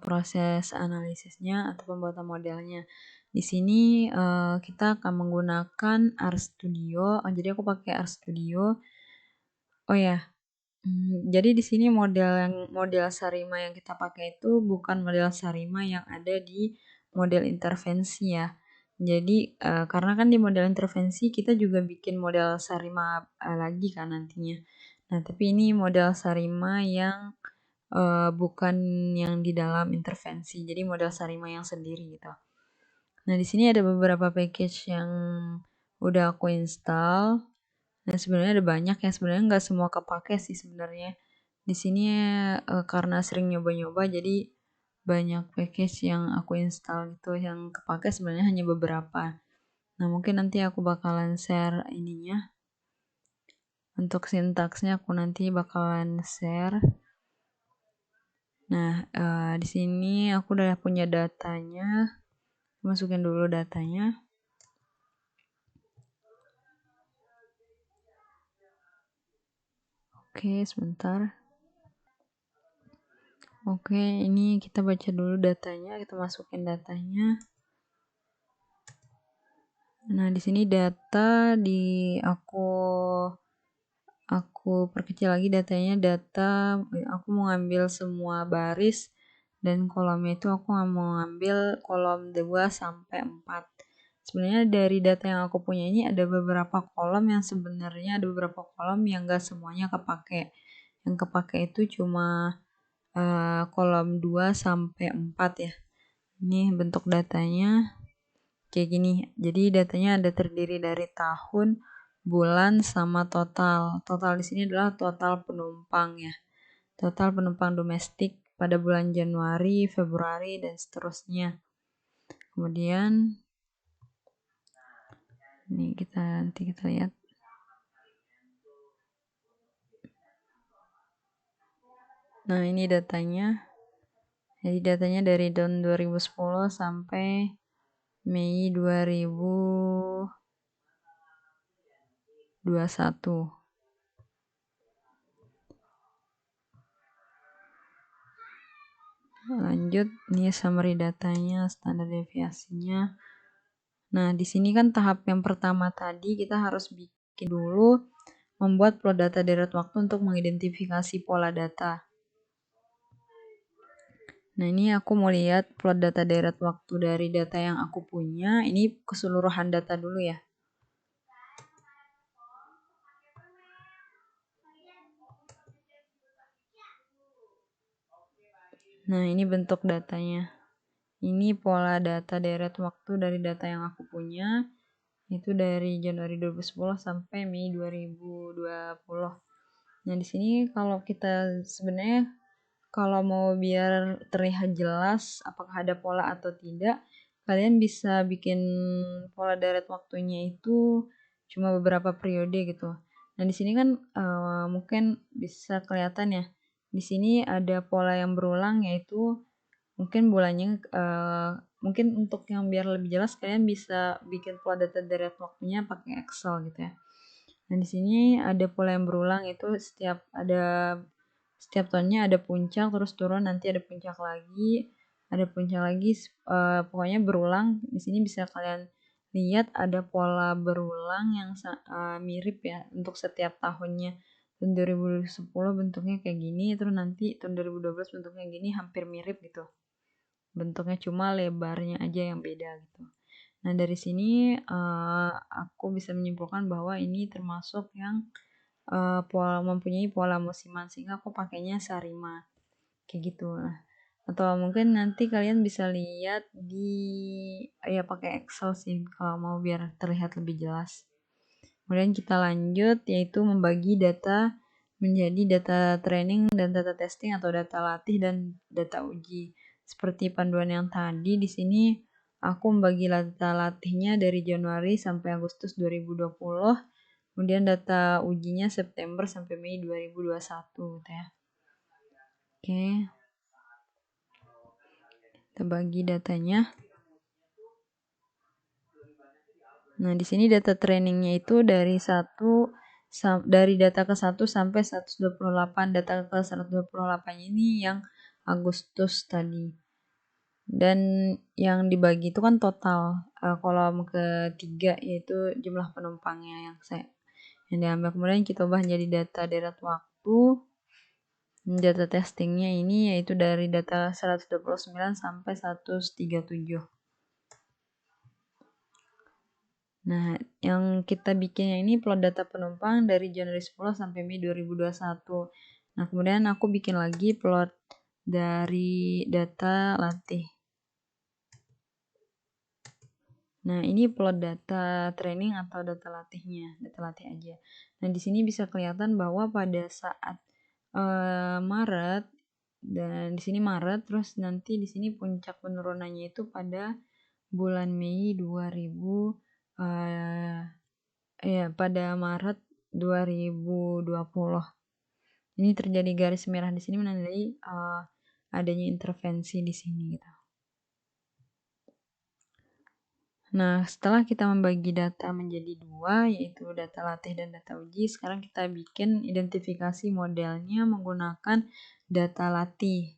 proses analisisnya atau pembuatan modelnya. Di sini kita akan menggunakan RStudio. Jadi aku pakai RStudio. Oh ya, jadi di sini model Sarima yang kita pakai itu bukan model Sarima yang ada di model intervensi ya. Jadi karena kan di model intervensi kita juga bikin model Sarima lagi kan nantinya. Nah, tapi ini model Sarima yang bukan yang di dalam intervensi. Jadi model Sarima yang sendiri gitu. Nah, di sini ada beberapa package yang udah aku install. Nah, sebenarnya ada banyak yang sebenarnya nggak semua kepake sih sebenarnya. Di sini karena sering nyoba-nyoba jadi banyak package yang aku install gitu, yang kepake sebenarnya hanya beberapa. Nah, mungkin nanti aku bakalan share ininya. Untuk sintaksnya aku nanti bakalan share. Nah, di sini aku udah punya datanya. Masukin dulu datanya. Oke, sebentar. Oke, ini kita baca dulu datanya, kita masukin datanya. Nah, di sini data aku perkecil lagi datanya. Aku mau ngambil semua baris dan kolomnya itu aku mau ngambil kolom 2 sampai 4. Sebenarnya dari data yang aku punya ini ada beberapa kolom yang gak semuanya kepake. Yang kepake itu cuma kolom 2 sampai 4 ya. Ini bentuk datanya kayak gini. Jadi datanya ada terdiri dari tahun, bulan, sama total. Total di sini adalah total penumpang ya. Total penumpang domestik pada bulan Januari, Februari, dan seterusnya. Kemudian ini nanti kita lihat. Nah, ini datanya. Jadi datanya dari tahun 2010 sampai Mei 2021. Lanjut, ini summary datanya, standar deviasinya. Nah, di sini kan tahap yang pertama tadi kita harus bikin dulu membuat plot data deret waktu untuk mengidentifikasi pola data. Nah, ini aku mau lihat plot data deret waktu dari data yang aku punya. Ini keseluruhan data dulu ya. Nah, ini bentuk datanya. Ini pola data deret waktu dari data yang aku punya. Itu dari Januari 2010 sampai Mei 2020. Nah, di sini kalau kita sebenarnya kalau mau biar terlihat jelas apakah ada pola atau tidak, kalian bisa bikin pola deret waktunya itu cuma beberapa periode gitu. Nah, di sini kan mungkin bisa kelihatan ya. Di sini ada pola yang berulang yaitu mungkin bulannya mungkin untuk yang biar lebih jelas kalian bisa bikin pola data deret waktunya pakai Excel gitu ya. Nah, di sini ada pola yang berulang itu setiap tahunnya ada puncak terus turun, nanti ada puncak lagi, pokoknya berulang. Di sini bisa kalian lihat ada pola berulang yang mirip ya untuk setiap tahunnya. Tahun 2010 bentuknya kayak gini, terus nanti tahun 2012 bentuknya gini, hampir mirip gitu. Bentuknya cuma lebarnya aja yang beda gitu. Nah, dari sini aku bisa menyimpulkan bahwa ini termasuk yang mempunyai pola musiman, sehingga aku pakainya Sarima kayak gitu lah. Atau mungkin nanti kalian bisa lihat pakai Excel sih kalau mau biar terlihat lebih jelas. Kemudian kita lanjut yaitu membagi data menjadi data training dan data testing atau data latih dan data uji. Seperti panduan yang tadi, di sini aku membagi data latihnya dari Januari sampai Agustus 2020, kemudian data ujinya September sampai Mei 2021 gitu ya. Oke. Kita bagi datanya. Nah, di sini data trainingnya itu dari data ke 1 sampai 128. Data ke 128 ini yang Agustus tadi. Dan yang dibagi itu kan total kolom ketiga yaitu jumlah penumpangnya yang diambil. Kemudian kita ubah jadi data deret waktu. Data testingnya ini yaitu dari data 129 sampai 137. Nah, yang kita bikinnya ini plot data penumpang dari Januari 10 sampai Mei 2021. Nah, kemudian aku bikin lagi plot dari data latih. Nah, ini plot data training atau data latihnya, data latih aja. Nah, di sini bisa kelihatan bahwa pada saat Maret dan di sini Maret, terus nanti di sini puncak penurunannya itu pada bulan Mei 2000 pada Maret 2020. Ini terjadi garis merah di sini menandai adanya intervensi di sini gitu. Nah, setelah kita membagi data menjadi dua, yaitu data latih dan data uji, sekarang kita bikin identifikasi modelnya menggunakan data latih.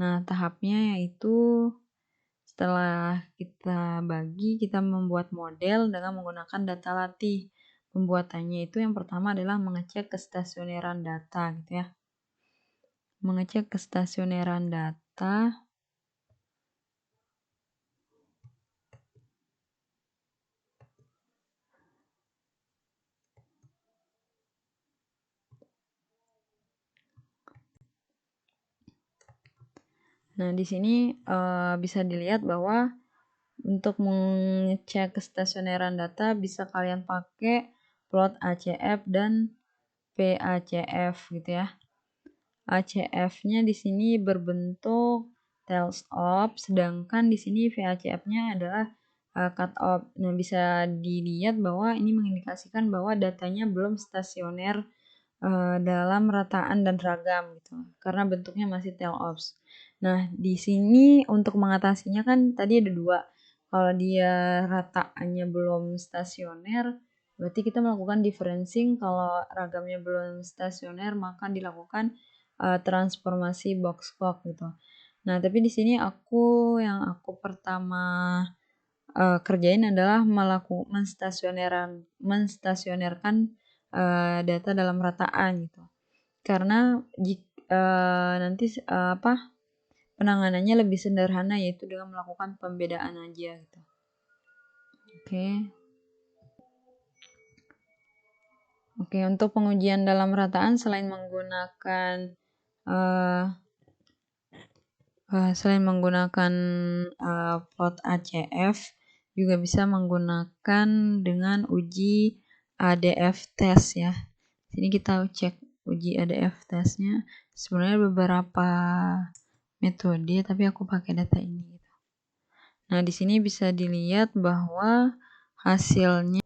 Nah, tahapnya yaitu setelah kita bagi, kita membuat model dengan menggunakan data latih. Pembuatannya itu yang pertama adalah mengecek kestasioneran data gitu ya. Mengecek kestasioneran data. Nah, di sini bisa dilihat bahwa untuk mengecek kestasioneran data bisa kalian pakai plot ACF dan PACF gitu ya. ACF-nya di sini berbentuk tails off, sedangkan di sini VACF-nya adalah cut off. Nah, bisa dilihat bahwa ini mengindikasikan bahwa datanya belum stasioner dalam rataan dan ragam gitu, karena bentuknya masih tail offs. Nah, di sini untuk mengatasinya kan tadi ada dua. Kalau dia rataannya belum stasioner, berarti kita melakukan differencing. Kalau ragamnya belum stasioner, maka dilakukan transformasi box plot gitu. Nah, tapi di sini yang aku pertama kerjain adalah menstasionerkan data dalam rataan gitu. Karena nanti penanganannya lebih sederhana, yaitu dengan melakukan pembedaan aja gitu. Oke, untuk pengujian dalam rataan selain menggunakan plot ACF, juga bisa menggunakan dengan uji ADF test ya. Sini kita cek uji ADF testnya. Sebenarnya beberapa metode, tapi aku pakai data ini. Nah, di sini bisa dilihat bahwa hasilnya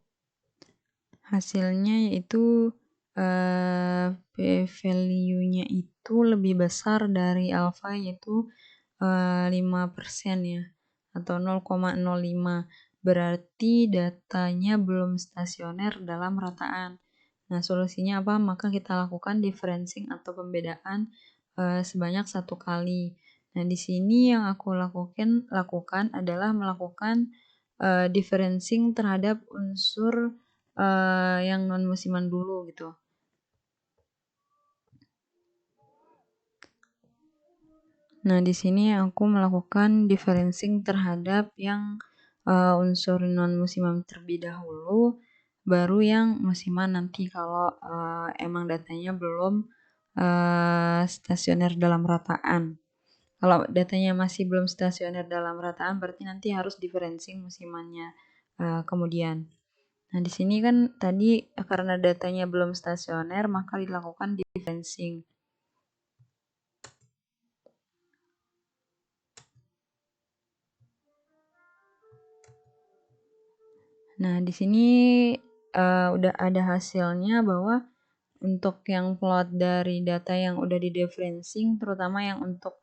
yaitu p-value-nya itu lebih besar dari alpha, yaitu 5% ya, atau 0,05. Berarti datanya belum stasioner dalam rataan. Nah, solusinya apa? Maka kita lakukan differencing atau pembedaan sebanyak 1 kali. Nah, di sini yang aku lakukan adalah melakukan differencing terhadap unsur yang non musiman dulu gitu. Nah, di sini aku melakukan differencing terhadap yang unsur non musiman terlebih dahulu, baru yang musiman nanti kalau emang datanya belum stasioner dalam rataan. Kalau datanya masih belum stasioner dalam rataan, berarti nanti harus differencing musimannya kemudian. Nah, di sini kan tadi karena datanya belum stasioner, maka dilakukan differencing. Nah, di sini udah ada hasilnya bahwa untuk yang plot dari data yang udah di differencing, terutama yang untuk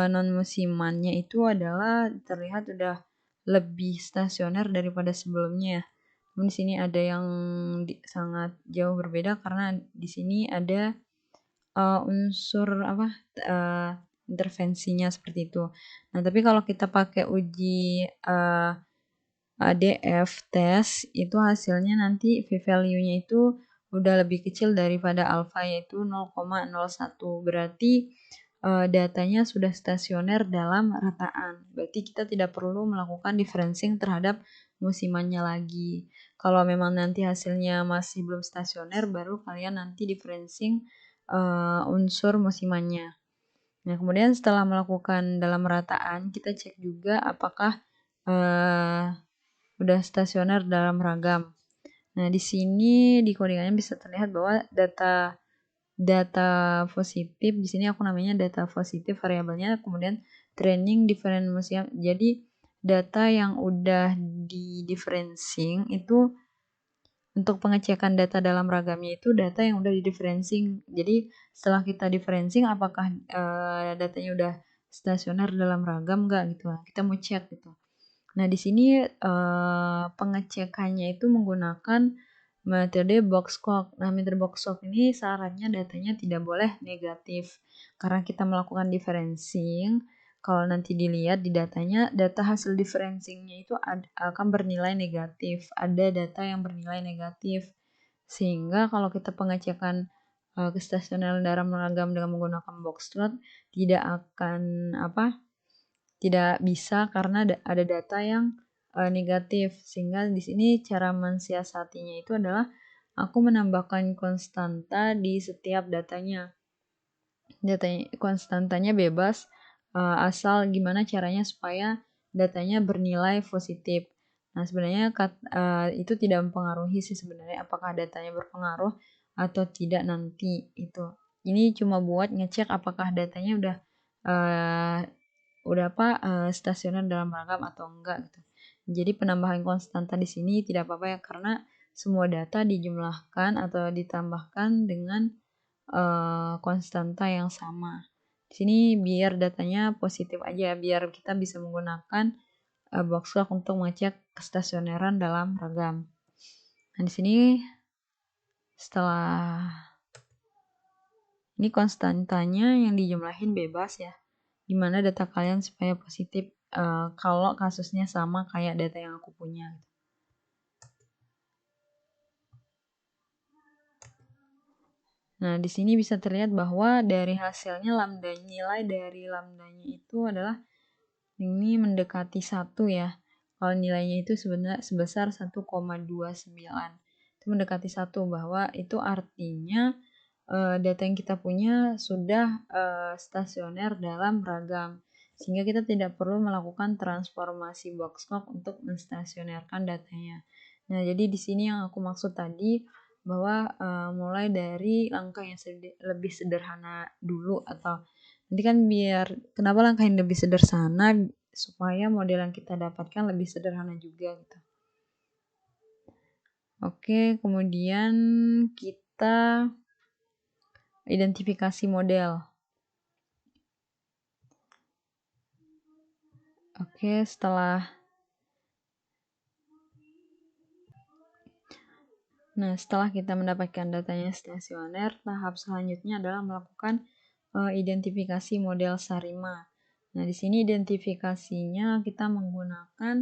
non musimannya itu adalah terlihat udah lebih stasioner daripada sebelumnya. Namun di sini ada yang sangat jauh berbeda karena di sini ada unsur intervensinya seperti itu. Nah, tapi kalau kita pakai uji ADF tes itu hasilnya nanti p-value-nya itu udah lebih kecil daripada alfa yaitu 0,01. Berarti datanya sudah stasioner dalam rataan. Berarti kita tidak perlu melakukan differencing terhadap musimannya lagi. Kalau memang nanti hasilnya masih belum stasioner, baru kalian nanti differencing unsur musimannya. Nah, kemudian setelah melakukan dalam rataan, kita cek juga apakah udah stasioner dalam ragam. Nah, di sini di codingannya bisa terlihat bahwa data positif, di sini aku namanya data positif variabelnya, kemudian training different museum. Jadi data yang udah di differencing itu untuk pengecekan data dalam ragamnya itu data yang udah di differencing. Jadi setelah kita differencing apakah datanya udah stasioner dalam ragam enggak gitu. Kita mau cek gitu. Nah, di sini pengecekannya itu menggunakan metode box-clock. Nah, metode box-clock ini syaratnya datanya tidak boleh negatif. Karena kita melakukan differencing, kalau nanti dilihat di datanya, data hasil differencingnya itu akan bernilai negatif. Ada data yang bernilai negatif. Sehingga kalau kita pengecekan kestasioneran dalam ragam dengan menggunakan box-clock, tidak akan tidak bisa karena ada data yang negatif. Sehingga di sini cara mensiasatinya itu adalah aku menambahkan konstanta di setiap datanya. Konstantanya bebas, asal gimana caranya supaya datanya bernilai positif. Nah, sebenarnya itu tidak mempengaruhi sih sebenarnya apakah datanya berpengaruh atau tidak nanti itu. Ini cuma buat ngecek apakah datanya udah stasioner dalam ragam atau enggak gitu. Jadi penambahan konstanta di sini tidak apa-apa ya karena semua data dijumlahkan atau ditambahkan dengan konstanta yang sama. Di sini biar datanya positif aja biar kita bisa menggunakan box-clock untuk mengecek kestasioneran dalam ragam. Nah, di sini setelah ini konstantanya yang dijumlahin bebas ya. Gimana data kalian supaya positif kalau kasusnya sama kayak data yang aku punya. Nah, di sini bisa terlihat bahwa dari hasilnya nilai dari lambdanya itu adalah ini mendekati 1 ya. Kalau nilainya itu sebenarnya sebesar 1,29. Itu mendekati 1 bahwa itu artinya data yang kita punya sudah stasioner dalam ragam. Sehingga kita tidak perlu melakukan transformasi box-clock untuk menstasionerkan datanya. Nah, jadi di sini yang aku maksud tadi bahwa mulai dari langkah yang lebih sederhana dulu atau nanti kan kenapa langkah yang lebih sederhana supaya model yang kita dapatkan lebih sederhana juga gitu. Oke, kemudian kita identifikasi model. Oke, setelah kita mendapatkan datanya stasioner, tahap selanjutnya adalah melakukan identifikasi model Sarima. Nah, di sini identifikasinya kita menggunakan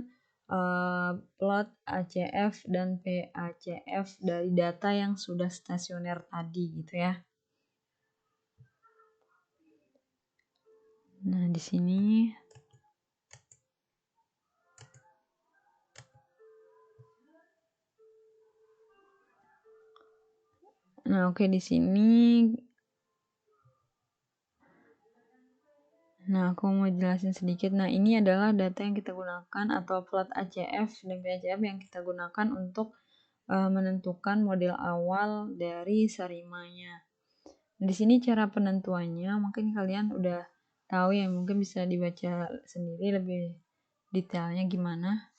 plot ACF dan PACF dari data yang sudah stasioner tadi gitu ya. Nah, di sini di sini aku mau jelasin sedikit. Nah, ini adalah data yang kita gunakan atau plot ACF dan PACF yang kita gunakan untuk menentukan model awal dari Sarimanya. Di sini cara penentuannya mungkin kalian udah tahu ya, mungkin bisa dibaca sendiri lebih detailnya gimana.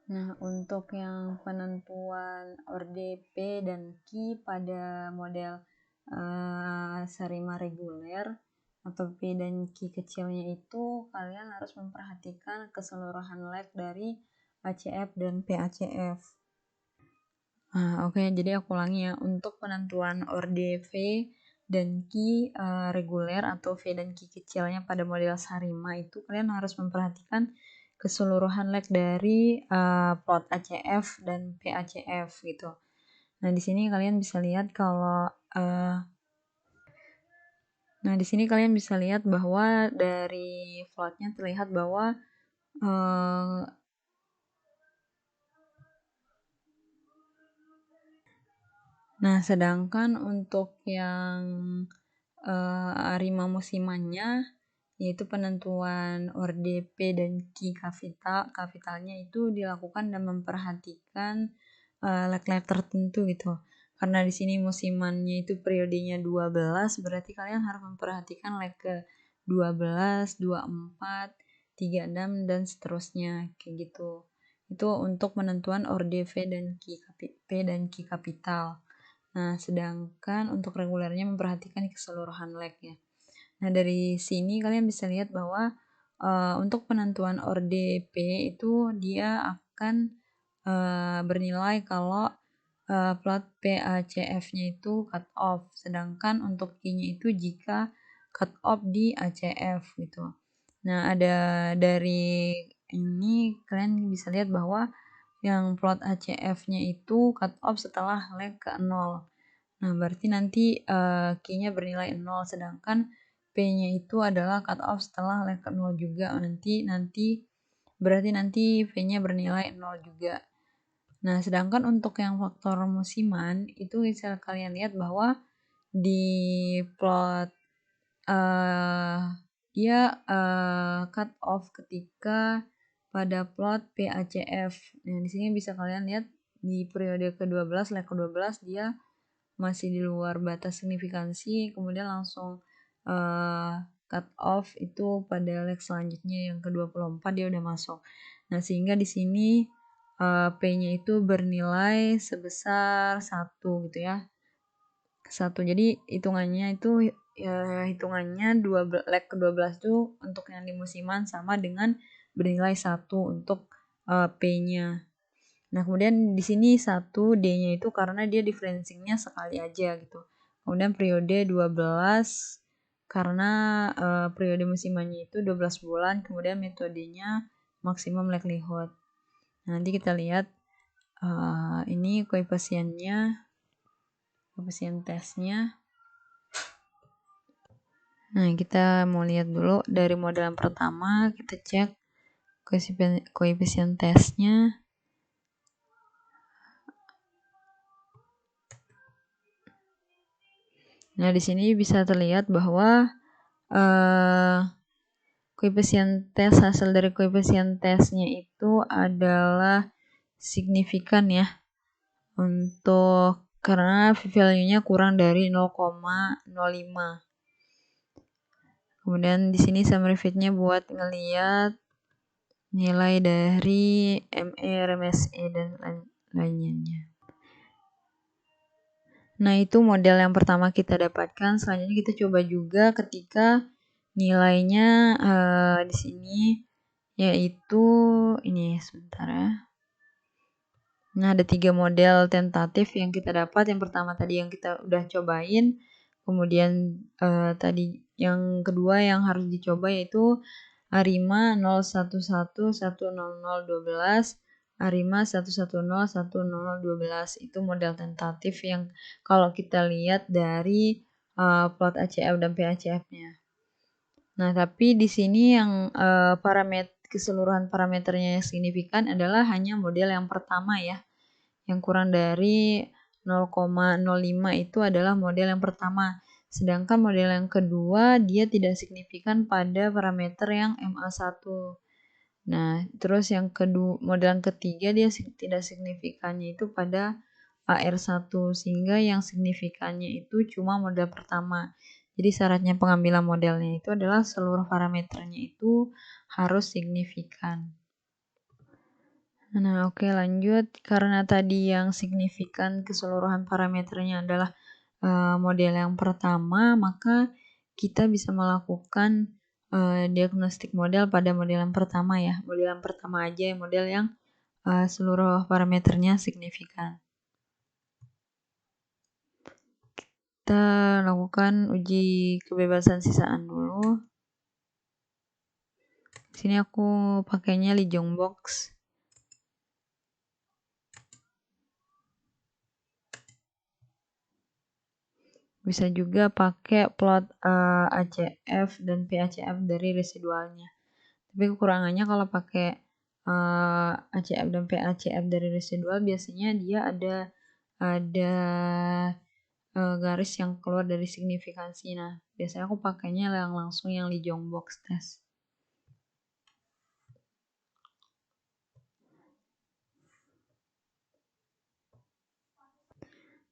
Nah, untuk yang penentuan ORDP dan Q pada model Sarima reguler atau P dan Q kecilnya itu kalian harus memperhatikan keseluruhan leg dari ACF dan PACF. Oke, jadi aku ulangi ya. Untuk penentuan ORDV dan Q reguler atau V dan Q kecilnya pada model Sarima itu kalian harus memperhatikan keseluruhan leg dari plot ACF dan PACF gitu. Nah, di sini kalian bisa lihat kalau bahwa dari plotnya terlihat bahwa nah, sedangkan untuk yang Arima musimannya, yaitu penentuan orde P dan Q kapitalnya itu dilakukan dan memperhatikan leg-leg tertentu gitu. Karena di sini musimannya itu periodenya 12, berarti kalian harus memperhatikan leg ke 12, 24, 36 dan seterusnya kayak gitu. Itu untuk penentuan orde P dan Q kapital. Nah, sedangkan untuk regulernya memperhatikan keseluruhan leg ya. Nah, dari sini kalian bisa lihat bahwa untuk penentuan orde P itu dia akan bernilai kalau plot PACF-nya itu cut off, sedangkan untuk Q-nya itu jika cut off di ACF gitu. Nah, ada dari ini kalian bisa lihat bahwa yang plot ACF-nya itu cut off setelah leg ke 0. Nah, berarti nanti Q-nya bernilai 0, sedangkan P-nya itu adalah cut off setelah leg ke 0 juga. Berarti nanti P-nya bernilai 0 juga. Nah, sedangkan untuk yang faktor musiman, itu bisa kalian lihat bahwa di plot dia cut off ketika pada plot PACF. Nah, di sini bisa kalian lihat di periode ke-12, leg ke-12 dia masih di luar batas signifikansi, kemudian langsung cut off itu pada leg selanjutnya yang ke-24 dia udah masuk. Nah, sehingga di sini P-nya itu bernilai sebesar 1 gitu ya. 1. Jadi hitungannya itu hitungannya leg ke-12 itu untuk yang di musiman sama dengan bernilai 1 untuk P-nya. Nah, kemudian di sini 1 D-nya itu karena dia differencingnya sekali aja gitu. Kemudian periode 12 karena periode musimannya itu 12 bulan, kemudian metodenya maksimum likelihood. Nah, nanti kita lihat ini koefisien tesnya. Nah, kita mau lihat dulu dari model yang pertama, kita cek koefisien tesnya. Nah, di sini bisa terlihat bahwa koefisien tes, hasil dari koefisien tesnya itu adalah signifikan ya, untuk karena value-nya kurang dari 0,05. Kemudian di sini summary fit-nya buat ngeliat nilai dari ME, RMSE dan lainnya. Nah, itu model yang pertama kita dapatkan. Selanjutnya kita coba juga ketika nilainya di sini yaitu ini sebentar ya. Nah, ada 3 model tentatif yang kita dapat. Yang pertama tadi yang kita udah cobain, kemudian tadi yang kedua yang harus dicoba yaitu Arima 011-100-12, Arima 110-100-12. Itu model tentatif yang kalau kita lihat dari plot ACF dan PACF-nya. Nah, tapi di sini yang keseluruhan parameternya yang signifikan adalah hanya model yang pertama ya. Yang kurang dari 0,05 itu adalah model yang pertama. Sedangkan model yang kedua dia tidak signifikan pada parameter yang MA1. Nah, terus yang kedua, model yang ketiga dia tidak signifikannya itu pada AR1, sehingga yang signifikannya itu cuma model pertama. Jadi syaratnya pengambilan modelnya itu adalah seluruh parameternya itu harus signifikan. Nah, oke, lanjut. Karena tadi yang signifikan keseluruhan parameternya adalah model yang pertama, maka kita bisa melakukan diagnostik model pada model yang pertama ya. Model yang pertama aja, model yang seluruh parameternya signifikan. kita lakukan uji kebebasan sisaan dulu. Di sini aku pakainya Lijong Box. Bisa juga pakai plot ACF dan PACF dari residualnya. Tapi kekurangannya kalau pakai ACF dan PACF dari residual, biasanya dia ada garis yang keluar dari signifikansi. Nah, biasanya aku pakainya yang langsung yang Lijong Box test.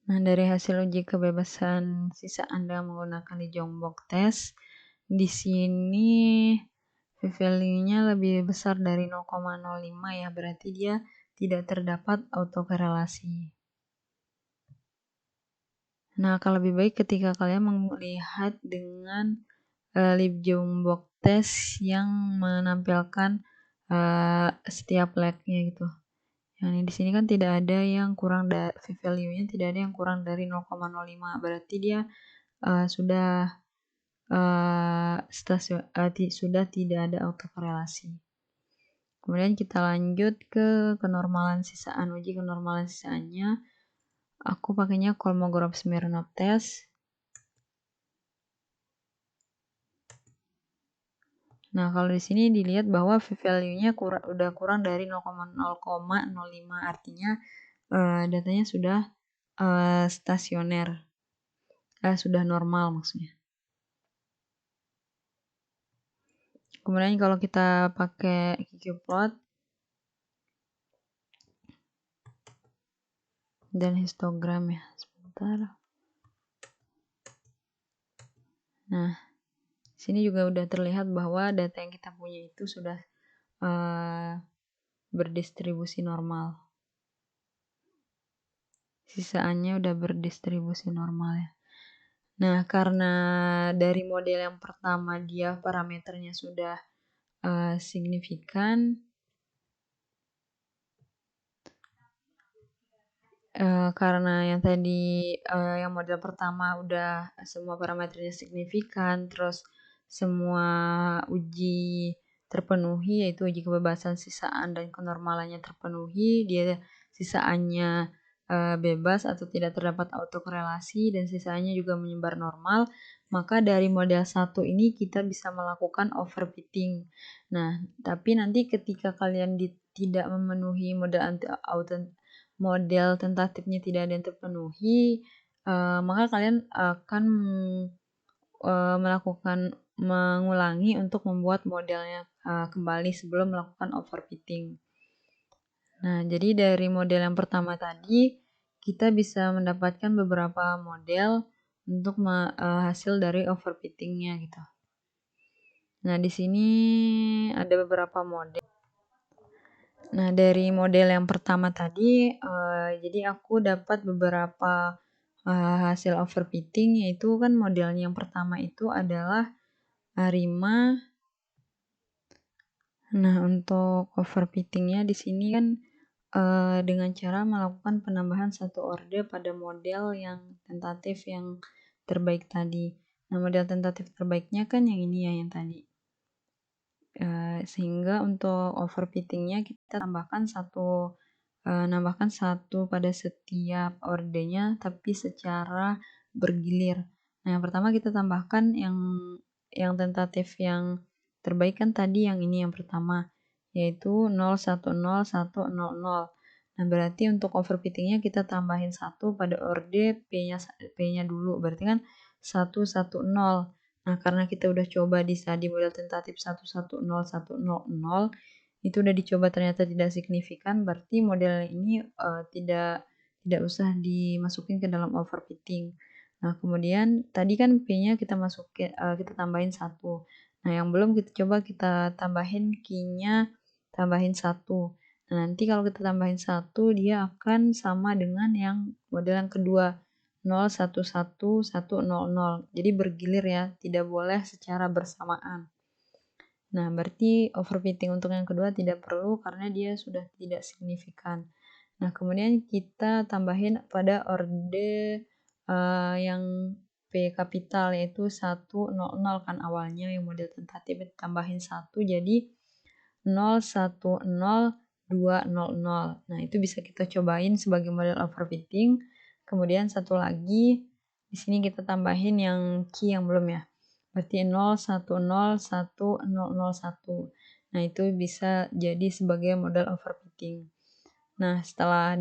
Nah, dari hasil uji kebebasan sisa Anda menggunakan Lijong Box test, di sini p-value-nya lebih besar dari 0,05 ya, berarti dia tidak terdapat autokorelasi. Nah, akan lebih baik ketika kalian melihat dengan Lijong Box test yang menampilkan setiap leg-nya gitu. Yang di sini kan tidak ada yang kurang dari p-value-nya, tidak ada yang kurang dari 0,05, berarti dia sudah tidak ada autokorelasi. Kemudian kita lanjut ke kenormalan sisaan. Uji kenormalan sisaannya, aku pakainya Kolmogorov-Smirnov test. Nah, kalau di sini dilihat bahwa p-value-nya udah kurang dari 0,05, artinya datanya sudah stasioner, sudah normal maksudnya. Kemudian kalau kita pakai QQ-plot dan histogram ya, sebentar. Nah, sini juga udah terlihat bahwa data yang kita punya itu sudah berdistribusi normal. Sisaannya udah berdistribusi normal ya. Nah, karena dari model yang pertama dia parameternya sudah signifikan, karena yang tadi yang model pertama udah semua parameternya signifikan, terus semua uji terpenuhi, yaitu uji kebebasan sisaan dan kenormalannya terpenuhi, dia sisaannya bebas atau tidak terdapat autokorelasi dan sisaannya juga menyebar normal, maka dari model 1 ini kita bisa melakukan overfitting. Nah, tapi nanti ketika kalian tidak memenuhi model tentatifnya tidak ada yang terpenuhi, maka kalian akan mengulangi untuk membuat modelnya kembali sebelum melakukan overfitting. Nah, jadi dari model yang pertama tadi, kita bisa mendapatkan beberapa model untuk hasil dari overfittingnya gitu. Nah, di sini ada beberapa model. Nah, dari model yang pertama tadi, jadi aku dapat beberapa hasil overfitting, yaitu kan modelnya yang pertama itu adalah Arima. Nah, untuk overfittingnya di sini kan dengan cara melakukan penambahan satu orde pada model yang tentatif yang terbaik tadi. Nah, model tentatif terbaiknya kan yang ini ya, yang tadi. Sehingga untuk overfittingnya kita nambahkan satu pada setiap ordenya, tapi secara bergilir. Nah, yang pertama kita tambahkan yang tentatif yang terbaik kan tadi yang ini yang pertama, yaitu 0101000. Nah, berarti untuk overfittingnya kita tambahin 1 pada orde P-nya dulu, berarti kan 110. Nah, karena kita udah coba di model tentatif 1101000, itu udah dicoba ternyata tidak signifikan, berarti model ini tidak usah dimasukin ke dalam overfitting. Nah, kemudian tadi kan P-nya kita tambahin 1. Nah, yang belum kita coba kita tambahin Q-nya, tambahin 1. Nah, nanti kalau kita tambahin 1, dia akan sama dengan yang model yang kedua, 011100. Jadi bergilir ya, tidak boleh secara bersamaan. Nah, berarti overfitting untuk yang kedua tidak perlu karena dia sudah tidak signifikan. Nah, kemudian kita tambahin pada orde yang P kapital yaitu 100 kan awalnya yang model tentatif tambahin 1 jadi 010200. Nah, itu bisa kita cobain sebagai model overfitting. Kemudian satu lagi di sini kita tambahin yang key yang belum ya. Berarti 010101. Nah, itu bisa jadi sebagai model overfitting. Nah, setelah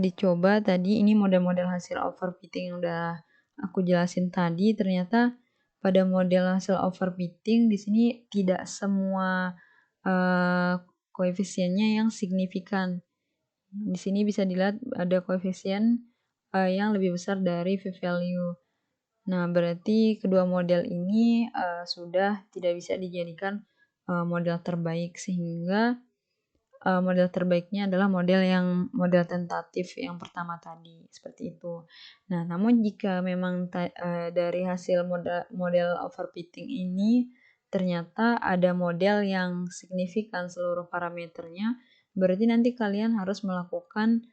dicoba tadi ini model-model hasil overfitting yang udah aku jelasin tadi, ternyata pada model hasil overfitting di sini tidak semua koefisiennya yang signifikan. Di sini bisa dilihat ada koefisien yang lebih besar dari p-value. Nah, berarti kedua model ini sudah tidak bisa dijadikan model terbaik, sehingga model terbaiknya adalah model tentatif yang pertama tadi, seperti itu. Nah, namun jika memang dari hasil model overfitting ini ternyata ada model yang signifikan seluruh parameternya, berarti nanti kalian harus melakukan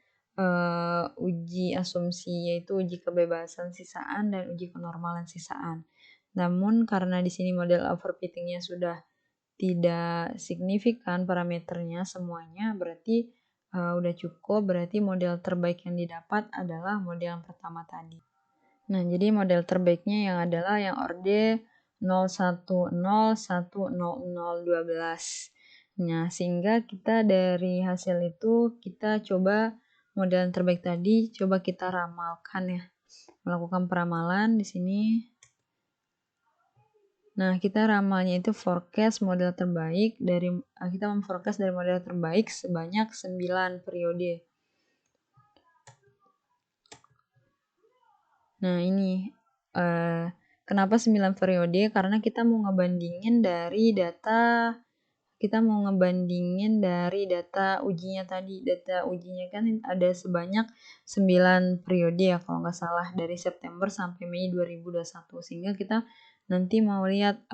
uji asumsi, yaitu uji kebebasan sisaan dan uji kenormalan sisaan. Namun karena di sini model overfittingnya sudah tidak signifikan parameternya semuanya, berarti udah cukup, berarti model terbaik yang didapat adalah model yang pertama tadi. Nah, jadi model terbaiknya yang adalah yang orde 010100012. Nah, sehingga kita dari hasil itu kita coba model yang terbaik tadi coba kita ramalkan ya. Melakukan peramalan di sini. Nah, kita ramalnya itu forecast model terbaik kita memforecast dari model terbaik sebanyak 9 periode. Nah, ini kenapa 9 periode? Karena kita mau ngebandingin dari data ujinya tadi. Data ujinya kan ada sebanyak 9 periode ya kalau nggak salah, dari September sampai Mei 2021. Sehingga kita nanti mau lihat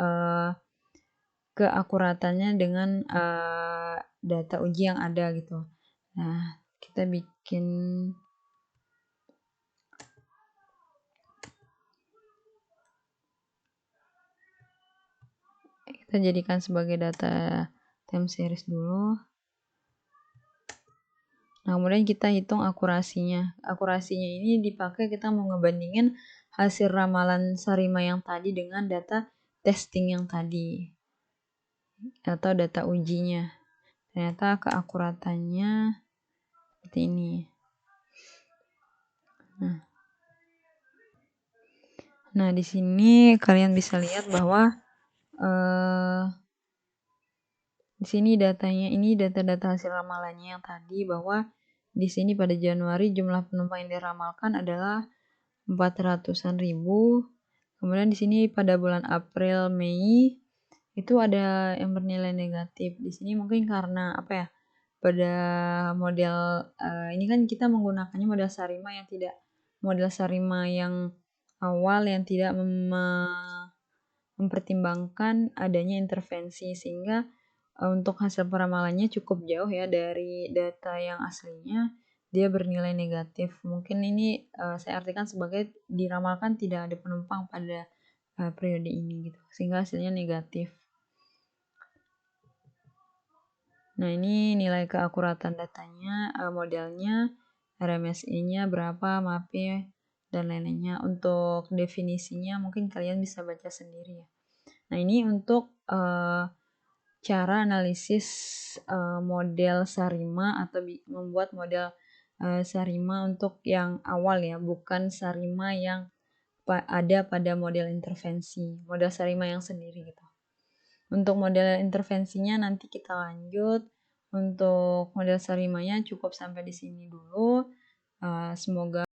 keakuratannya dengan data uji yang ada gitu. Nah, kita jadikan sebagai data time series dulu. Nah, kemudian kita hitung akurasinya. Akurasinya ini dipakai kita mau ngebandingin hasil ramalan Sarima yang tadi dengan data testing yang tadi atau data ujinya. Ternyata keakuratannya seperti ini. Nah, di sini kalian bisa lihat bahwa di sini datanya, ini data-data hasil ramalannya yang tadi, bahwa di sini pada Januari jumlah penumpang yang diramalkan adalah 400-an ribu. Kemudian di sini pada bulan April, Mei itu ada yang bernilai negatif. Di sini mungkin karena apa ya? Pada model ini kan kita menggunakannya model Sarima yang awal yang tidak mempertimbangkan adanya intervensi, sehingga untuk hasil peramalannya cukup jauh ya dari data yang aslinya, dia bernilai negatif. Mungkin ini saya artikan sebagai diramalkan tidak ada penumpang pada periode ini gitu, sehingga hasilnya negatif. Nah, ini nilai keakuratan datanya, modelnya, RMSI-nya berapa, MAPE, dan lain-lainnya. Untuk definisinya mungkin kalian bisa baca sendiri ya. Nah, ini untuk cara analisis model Sarima atau membuat model Sarima untuk yang awal ya, bukan Sarima yang ada pada model intervensi, model Sarima yang sendiri gitu. Untuk model intervensinya nanti kita lanjut. Untuk model Sarimanya cukup sampai di sini dulu. Semoga